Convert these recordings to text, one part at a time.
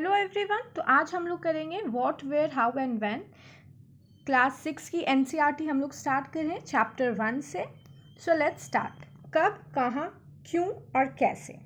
Hello everyone. तो आज हम लोग करेंगे what where how and when. Class 6 की एनसीईआरटी हम लोग स्टार्ट कर रहे हैं चैप्टर 1 से। So let's start. कब, कहाँ, क्यों और कैसे।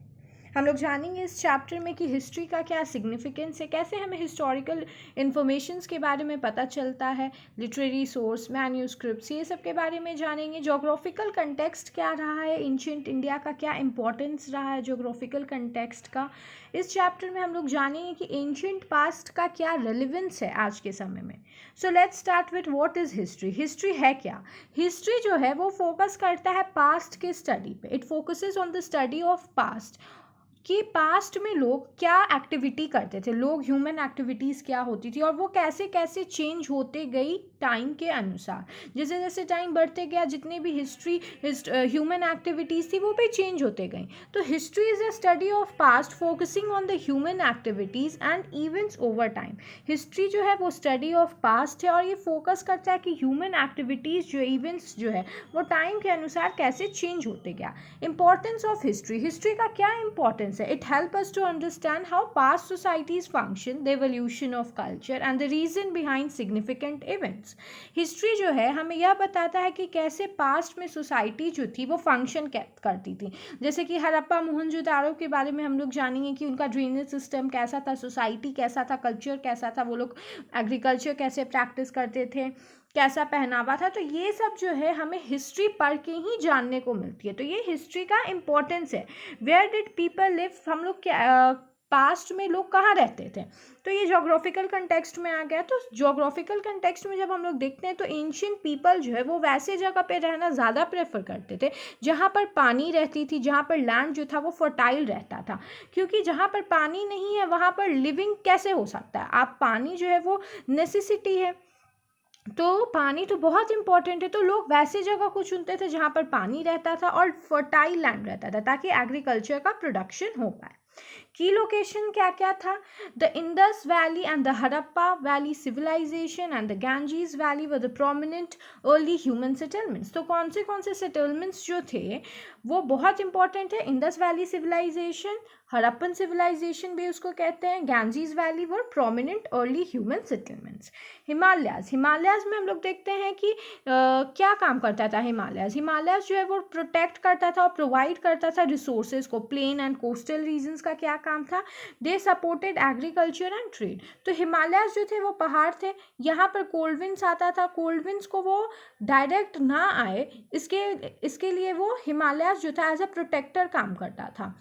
हम लोग जानेंगे इस चैप्टर में कि हिस्ट्री का क्या सिग्निफिकेंस है, कैसे हमें हिस्टोरिकल इन्फॉर्मेशंस के बारे में पता चलता है, लिटरेरी सोर्स, मैन्यूस्क्रिप्ट्स, ये सब के बारे में जानेंगे। जोग्राफिकल कंटेक्स्ट क्या रहा है, एंशिएंट इंडिया का क्या इंपॉर्टेंस रहा है जोग्राफिकल कंटेक्स्ट का। इस चैप्टर में हम लोग जानेंगे कि एंशिएंट पास्ट का क्या रेलिवेंस है आज के समय में। So let's start with what is history. History है क्या? हिस्ट्री जो है वो फोकस करता है पास्ट के स्टडी पे। It focuses on the study of past, कि पास्ट में लोग क्या एक्टिविटी करते थे, लोग ह्यूमन एक्टिविटीज़ क्या होती थी और वो कैसे कैसे चेंज होते गई टाइम के अनुसार। जैसे जैसे टाइम बढ़ते गया जितनी भी ह्यूमन एक्टिविटीज़ थी वो भी चेंज होते गई। तो history is a study of past focusing on the human activities and events over time. History जो है वो स्टडी ऑफ पास्ट है और ये फोकस करता है कि ह्यूमन एक्टिविटीज़ जो इवेंट्स जो है वो टाइम के अनुसार कैसे चेंज होते गया। Importance of history. हिस्ट्री का क्या importance? It helps us to understand how past societies function, the evolution of culture and the reason behind significant events. History जो है हमें यह बताता है कि कैसे पास्ट में सोसाइटी जो थी वो फंक्शन करती थी। जैसे कि हड़प्पा मोहनजोदाड़ो के बारे में हम लोग जानेंगे कि उनका ड्रेनेज सिस्टम कैसा था, सोसाइटी कैसा था, कल्चर कैसा था, वो लोग एग्रीकल्चर कैसे प्रैक्टिस करते थे, कैसा पहनावा था। तो ये सब जो है हमें हिस्ट्री पढ़ के ही जानने को मिलती है। तो ये हिस्ट्री का इम्पोर्टेंस है। वेयर डिड पीपल लिव, हम लोग क्या पास्ट में लोग कहाँ रहते थे। तो ये जोग्राफिकल कंटेक्स्ट में आ गया। तो जोग्राफिकल कंटेक्स्ट में जब हम लोग देखते हैं तो एंशिएंट पीपल जो है वो वैसे जगह पे रहना ज़्यादा प्रेफर करते थे जहाँ पर पानी रहती थी, जहाँ पर लैंड जो था वो फर्टाइल रहता था। क्योंकि जहाँ पर पानी नहीं है वहाँ पर लिविंग कैसे हो सकता है। आप पानी जो है वो नेसेसिटी है, तो पानी तो बहुत इंपॉर्टेंट है। तो लोग वैसे जगह को चुनते थे जहाँ पर पानी रहता था और फर्टाइल लैंड रहता था ताकि एग्रीकल्चर का प्रोडक्शन हो पाए। की लोकेशन क्या क्या था? The Indus valley and the Harappa valley civilisation and the Ganges valley were the prominent early human settlements. तो कौन से सेटलमेंट्स जो थे वो बहुत इंपॉर्टेंट है। Indus valley civilization, Harappan civilization भी उसको कहते हैं, Ganges valley were prominent early human settlements. Himalayas में हम लोग देखते हैं कि क्या काम करता था हिमालयाज जो है वो प्रोटेक्ट करता था और प्रोवाइड करता था रिसोर्सेज को। प्लेन एंड कोस्टल रीजन्स का क्या काम था? They supported agriculture and trade. तो हिमालयाज जो थे वो पहाड़ थे, यहाँ पर कोल्ड विंड्स आता था। कोल्ड विंड्स को वो डायरेक्ट ना आए इसके लिए वो हिमालयाज जो था एज अ प्रोटेक्टर काम करता था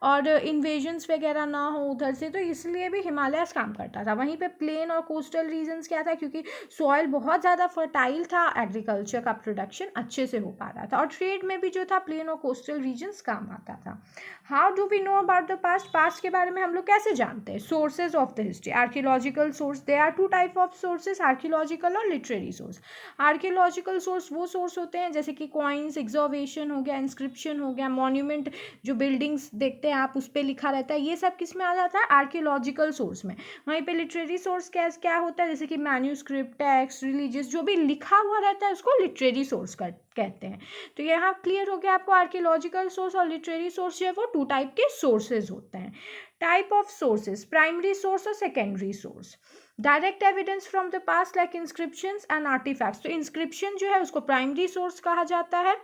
और इन्वेजन्स वगैरह ना हो उधर से, तो इसलिए भी हिमालयाज काम करता था। वहीं पे प्लेन और कोस्टल रीजन्स क्या था? क्योंकि सॉइल बहुत ज़्यादा फर्टाइल था, एग्रीकल्चर का प्रोडक्शन अच्छे से हो पा रहा था और ट्रेड में भी जो था प्लेन और कोस्टल रीजन्स काम आता था। How do we know about the past? Past के बारे में हम लोग कैसे जानते हैं? Sources of the history. Archaeological source, they are two type of sources, archaeological और लिटरेरी सोर्स। आर्कियोलॉजिकल सोर्स वो सोर्स होते हैं जैसे कि कॉइन्स, एक्सोवेशन हो गया, इंस्क्रिप्शन हो गया, मॉन्यूमेंट, जो बिल्डिंग्स देखते हैं आप उस पर लिखा रहता है, ये सब किस में आ जाता है? आर्कियोलॉजिकल सोर्स में। वहीं पे लिटरेरी सोर्स क्या होता है? जैसे कि मैन्यूस्क्रिप्ट, टेक्स्ट, रिलीजियस, जो भी लिखा हुआ रहता है उसको लिटरेरी सोर्स कहते हैं। तो यहाँ क्लियर हो गया आपको, आर्कियोलॉजिकल सोर्स और लिटरेरी सोर्स जो है वो टू टाइप के सोर्सेज होते हैं। Type of sources, primary source और secondary source. Direct evidence from the past like inscriptions and artifacts. तो इंस्क्रिप्शन जो है उसको प्राइमरी सोर्स कहा जाता है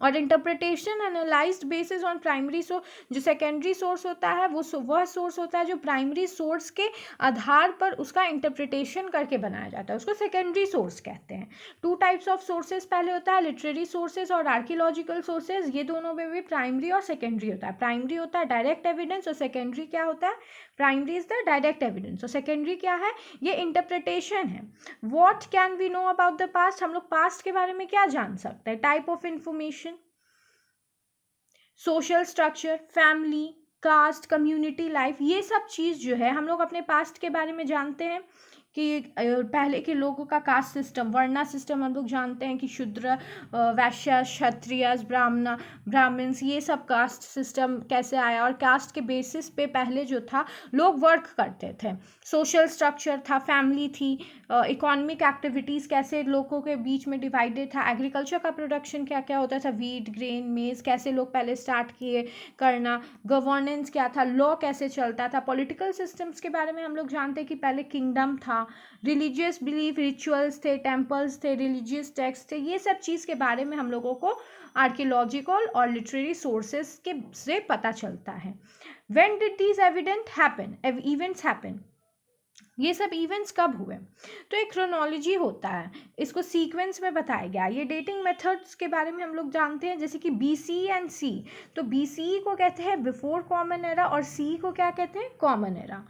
और interpretation analysed basis on primary source. जो सेकेंडरी सोर्स होता है वो वह सोर्स होता है जो प्राइमरी सोर्स के आधार पर उसका इंटरप्रिटेशन करके बनाया जाता है, उसको सेकेंडरी सोर्स कहते हैं। टू टाइप्स ऑफ सोर्सेज पहले होता है लिटरेरी सोर्सेज और आर्कियोलॉजिकल सोर्सेज। ये दोनों में भी प्राइमरी और सेकेंडरी होता है। प्राइमरी होता है डायरेक्ट एविडेंस और सेकेंडरी क्या होता है? Primary is the direct evidence और सेकेंडरी क्या है? ये इंटरप्रिटेशन है। What can we know about the past? हम लोग पास्ट के बारे में क्या जान सकते हैं? Type of information, social structure, family, caste, community life, ये सब चीज़ जो है हम लोग अपने पास्ट के बारे में जानते हैं कि पहले के लोगों का कास्ट सिस्टम, वर्णा सिस्टम हम लोग जानते हैं कि शूद्र, वैश्य, क्षत्रिय, ब्राह्मण्स, ये सब कास्ट सिस्टम कैसे आया और कास्ट के बेसिस पे पहले जो था लोग वर्क करते थे। सोशल स्ट्रक्चर था, फैमिली थी, इकोनॉमिक एक्टिविटीज़ कैसे लोगों के बीच में डिवाइडेड था, एग्रीकल्चर का प्रोडक्शन क्या क्या होता था, वीट, ग्रेन, मेज कैसे लोग पहले स्टार्ट किए करना, गवर्नेंस क्या था, लॉ कैसे चलता था, पॉलिटिकल सिस्टम्स के बारे में हम लोग जानते हैं कि पहले किंगडम था, रिलीजियस बिलीफ, रिचुअल्स थे, टेम्पल्स थे, रिलीजियस टेक्स्ट थे, ये सब चीज़ के बारे में हम लोगों को आर्कियोलॉजिकल और लिटरेरी सोर्सेस के से पता चलता है। When did these events happen, ये सब इवेंट्स कब हुए, तो एक क्रोनोलॉजी होता है, इसको सीक्वेंस में बताया गया। ये डेटिंग मेथड्स के बारे में हम लोग जानते हैं, जैसे कि BC एंड C, तो BCE को कहते हैं बिफोर कॉमन एरा और CE को क्या कहते हैं, कॉमन एरा।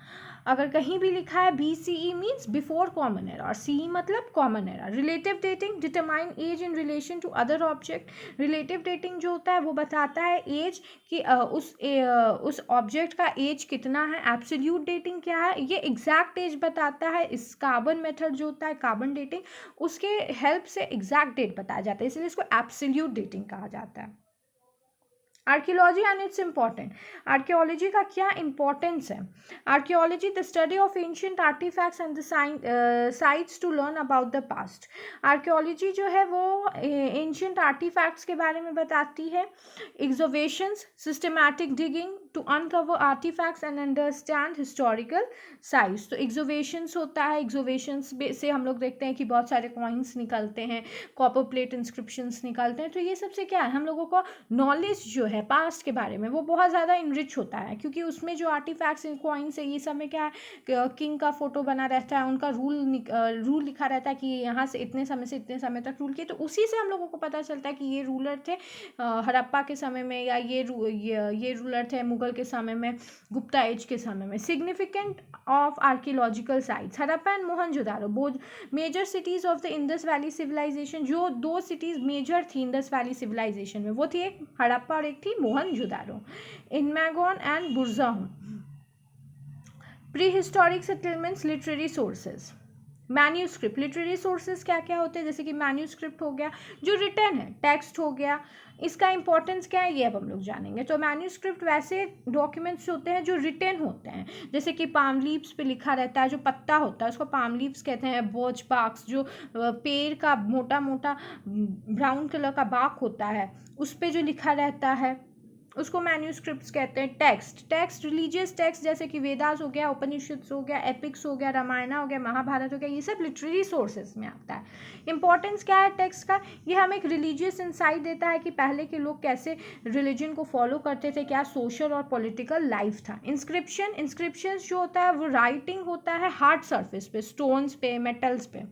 अगर कहीं भी लिखा है BCE means before common era और CE मतलब common era. Relative dating determine age in relation to other object. Relative dating जो होता है वो बताता है एज कि उस ऑब्जेक्ट का एज कितना है। एब्सोल्यूट डेटिंग क्या है, ये एग्जैक्ट एज बताता है। इस कार्बन मेथड जो होता है कार्बन डेटिंग, उसके हेल्प से एग्जैक्ट डेट बताया जाता है, इसलिए इसको एब्सोल्यूट डेटिंग कहा जाता है। Archaeology and its important, archaeology का क्या इंपॉर्टेंस है। Archaeology the study of ancient artefacts and the sites to learn about the past. Archaeology जो है वो एंशिएंट आर्टिफैक्ट्स के बारे में बताती है। Excavations, systematic digging to uncover artifacts and understand historical sites. तो एक्सोवेशंस होता है, एक्सोवेशंस से हम लोग देखते हैं कि बहुत सारे कॉइन्स निकलते हैं, कॉपर प्लेट इंस्क्रिप्शंस निकलते हैं। तो ये सबसे क्या है, हम लोगों को नॉलेज जो है पास्ट के बारे में वो बहुत ज़्यादा इनरिच होता है, क्योंकि उसमें जो आर्टिफैक्ट्स कॉइन्स है ये सब में क्या है, किंग का फोटो बना रहता है, उनका रूल लिखा रहता है कि यहाँ से इतने समय से इतने समय तक रूल किए। तो उसी से हम लोगों को पता चलता है कि ये रूलर थे हड़प्पा के समय में, या ये रूलर थे मुगल के समय में, गुप्ता एज के समय में। Significant of archaeological sites, Harappa and Mohenjodaro both major cities of the Indus valley civilization. जो दो सिटीज मेजर थी इंडस वैली सिविलाइजेशन में, वो थी एक हड़प्पा और एक थी Mohenjodaro. Inamgaon and Burzahom. Prehistoric settlements, literary sources, manuscript. Literary sources क्या क्या होते हैं, जैसे कि मैन्यूस्क्रिप्ट हो गया जो रिटन है, टेक्स्ट हो गया, इसका इंपॉर्टेंस क्या है ये अब हम लोग जानेंगे। तो मैन्यूस्क्रिप्ट वैसे डॉक्यूमेंट्स होते हैं जो रिटन होते हैं, जैसे कि पाम लीव्स पे लिखा रहता है, जो पत्ता होता है उसको पाम लीव्स कहते हैं। बर्च बाक्स, जो पेड़ का मोटा मोटा ब्राउन कलर का बाक होता है उस पर जो लिखा रहता है उसको मैन्यूस्क्रिप्ट्स कहते हैं। टेक्स्ट रिलीजियस टेक्स्ट जैसे कि वेदास हो गया, उपनिषद्स हो गया, एपिक्स हो गया, रामायण हो गया, महाभारत हो गया, ये सब लिटरेरी सोर्सेज में आता है। इंपॉर्टेंस क्या है टेक्स्ट का, ये हमें एक रिलीजियस इंसाइट देता है कि पहले के लोग कैसे रिलीजन को फॉलो करते थे, क्या सोशल और पॉलिटिकल लाइफ था। इंस्क्रिप्शन जो होता है वो राइटिंग होता है हार्ड सर्फेस पे, स्टोन्स पे, मेटल्स पे।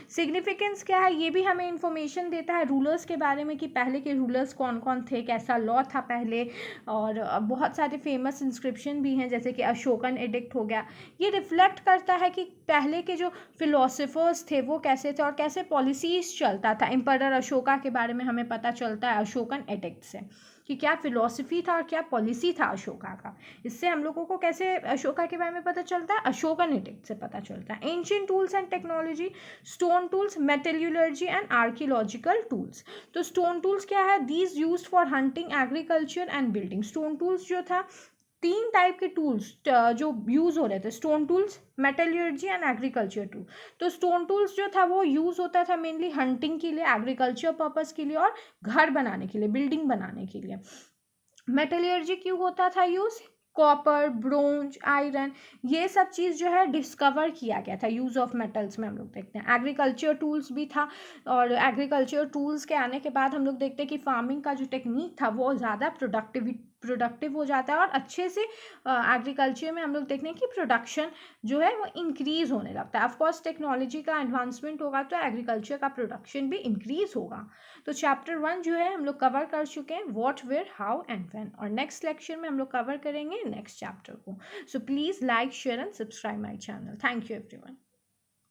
सिग्निफिकेंस क्या है, ये भी हमें इंफॉर्मेशन देता है रूलर्स के बारे में कि पहले के रूलर्स कौन कौन थे, कैसा लॉ था पहले। और बहुत सारे फेमस इंस्क्रिप्शन भी हैं, जैसे कि अशोकन एडिक्ट हो गया। ये रिफ्लेक्ट करता है कि पहले के जो फिलोसफर्स थे वो कैसे थे और कैसे पॉलिसीज चलता था। एम्परर अशोका के बारे में हमें पता चलता है अशोकन एडिक्ट से कि क्या फिलॉसफी था और क्या पॉलिसी था अशोका का। इससे हम लोगों को कैसे अशोका के बारे में पता चलता है, अशोकन एडिक्ट से पता चलता है। Ancient tools and technology, stone tools, metallurgy and archaeological tools. तो स्टोन टूल्स क्या है, these used for hunting, agriculture and building. Stone tools जो था, 3 टाइप के टूल्स जो यूज़ हो रहे थे, stone tools, metallurgy and agriculture tool. तो स्टोन टूल्स जो था वो यूज़ होता था मेनली हंटिंग के लिए, एग्रीकल्चर पर्पस के लिए और घर बनाने के लिए, बिल्डिंग बनाने के लिए। मेटलर्जी क्यों होता था यूज़, कॉपर, ब्रोंज, आयरन, ये सब चीज़ जो है डिस्कवर किया गया था यूज़ ऑफ मेटल्स में हम लोग देखते हैं। एग्रीकल्चर टूल्स भी था, और एग्रीकल्चर टूल्स के आने के बाद हम लोग देखते हैं कि फार्मिंग का जो टेक्निक था वो ज़्यादा प्रोडक्टिव हो जाता है और अच्छे से एग्रीकल्चर में हम लोग देखते हैं कि प्रोडक्शन जो है वो इंक्रीज़ होने लगता है। ऑफकोर्स टेक्नोलॉजी का एडवांसमेंट होगा तो एग्रीकल्चर का प्रोडक्शन भी इंक्रीज़ होगा। तो चैप्टर 1 जो है हम लोग कवर कर चुके हैं, what, where, how and when, और नेक्स्ट लेक्चर में हम लोग कवर करेंगे नेक्स्ट चैप्टर को। So please like, share and subscribe my channel. Thank you everyone.